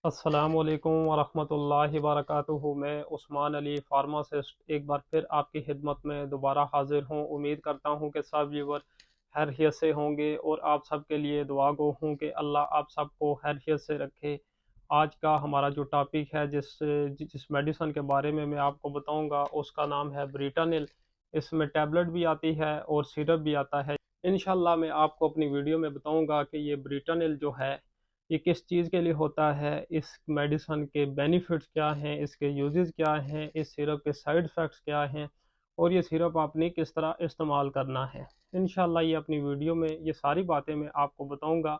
अस्सलामुअलैकुम वरहमतुल्लाहि वबरकातुहू। मैं उस्मान अली फार्मासिस्ट एक बार फिर आपकी खिदमत में दोबारा हाजिर हूँ। उम्मीद करता हूँ कि सब व्यूवर खैरियत से होंगे और आप सब के लिए दुआ गो हूँ कि अल्लाह आप सबको खैरियत से रखे। आज का हमारा जो टॉपिक है, जिस मेडिसन के बारे में मैं आपको बताऊँगा, उसका नाम है ब्रिटानिल। इसमें टैबलेट भी आती है और सिरप भी आता है। इंशाल्लाह मैं आपको अपनी वीडियो में बताऊँगा कि ये ब्रिटानिल जो है ये किस चीज़ के लिए होता है, इस मेडिसन के बेनिफिट्स क्या हैं, इसके यूजेस क्या हैं, इस सिरप के साइड इफ़ेक्ट्स क्या हैं और ये सिरप आपने किस तरह इस्तेमाल करना है। इंशाल्लाह ये अपनी वीडियो में ये सारी बातें मैं आपको बताऊंगा।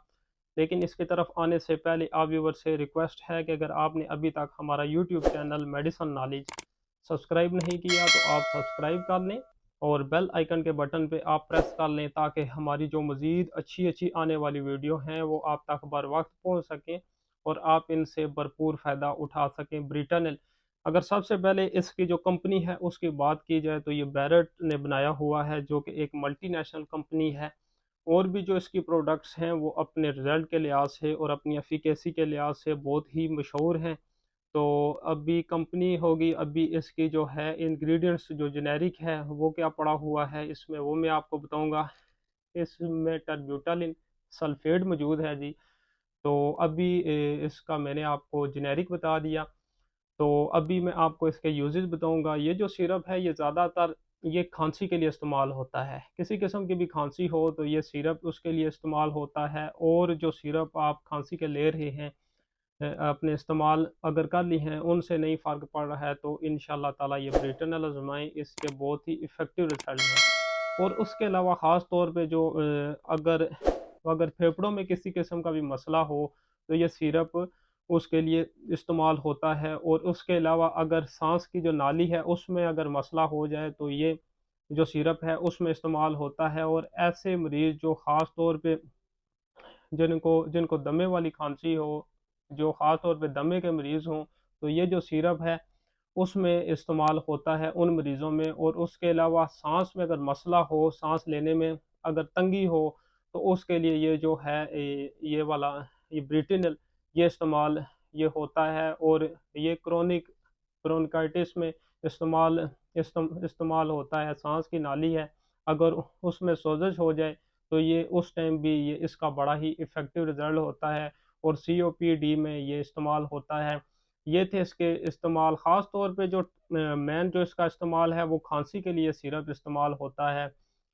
लेकिन इसकी तरफ आने से पहले आप व्यूवर से रिक्वेस्ट है कि अगर आपने अभी तक हमारा YouTube channel medicine knowledge subscribe नहीं किया तो आप सब्सक्राइब कर लें और बेल आइकन के बटन पे आप प्रेस कर लें, ताकि हमारी जो मज़ीद अच्छी अच्छी आने वाली वीडियो हैं वो आप तक बर वक्त पहुँच सकें और आप इनसे भरपूर फ़ायदा उठा सकें। ब्रिटानिल, अगर सबसे पहले इसकी जो कंपनी है उसकी बात की जाए तो ये बैरट ने बनाया हुआ है, जो कि एक मल्टीनेशनल कंपनी है। और भी जो इसकी प्रोडक्ट्स हैं वो अपने रिज़ल्ट के लिहाज से और अपनी एफिकेसी के लिहाज से बहुत ही मशहूर हैं। तो अभी कंपनी होगी, अभी इसकी जो है इंग्रेडिएंट्स जो जेनेरिक है वो क्या पड़ा हुआ है इसमें, वो मैं आपको बताऊंगा। इसमें टर्ब्यूटालिन सल्फेट मौजूद है जी। तो अभी इसका मैंने आपको जेनेरिक बता दिया। तो अभी मैं आपको इसके यूजेस बताऊंगा। ये जो सिरप है ये ज़्यादातर ये खांसी के लिए इस्तेमाल होता है। किसी किस्म की भी खांसी हो तो ये सिरप उसके लिए इस्तेमाल होता है। और जो सिरप आप खांसी के ले रहे हैं, अपने इस्तेमाल अगर कर ली हैं, उनसे नहीं फ़र्क पड़ रहा है, तो इंशाल्लाह ताला ये ब्रिटेनल आजमाएं, इसके बहुत ही इफ़ेक्टिव रिजल्ट हैं। और उसके अलावा ख़ास तौर पे जो अगर अगर फेफड़ों में किसी किस्म का भी मसला हो तो ये सिरप उसके लिए इस्तेमाल होता है। और उसके अलावा अगर सांस की जो नाली है उसमें अगर मसला हो जाए तो ये जो सिरप है उसमें इस्तेमाल होता है। और ऐसे मरीज़ जो ख़ास तौर पे जिनको जिनको दमे वाली खांसी हो, जो ख़ास तौर पे दमे के मरीज़ हों, तो ये जो सिरप है उसमें इस्तेमाल होता है उन मरीज़ों में। और उसके अलावा सांस में अगर मसला हो, सांस लेने में अगर तंगी हो, तो उसके लिए ये जो है ये वाला ये ब्रिटेनिल ये इस्तेमाल ये होता है। और ये ब्रोंकाइटिस में इस्तेमाल होता है। सांस की नाली है, अगर उसमें सोजश हो जाए तो ये उस टाइम भी ये इसका बड़ा ही इफ़ेक्टिव रिज़ल्ट होता है। और सीओपीडी में ये इस्तेमाल होता है। ये थे इसके इस्तेमाल। ख़ास तौर पे जो मेन जो इसका इस्तेमाल है वो खांसी के लिए सिरप इस्तेमाल होता है।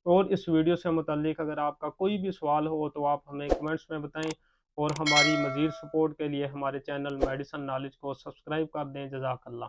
और इस वीडियो से मुतल्लिक अगर आपका कोई भी सवाल हो तो आप हमें कमेंट्स में बताएं। और हमारी मज़ीद सपोर्ट के लिए हमारे चैनल मेडिसन नॉलेज को सब्सक्राइब कर दें। जज़ाकल्लाह।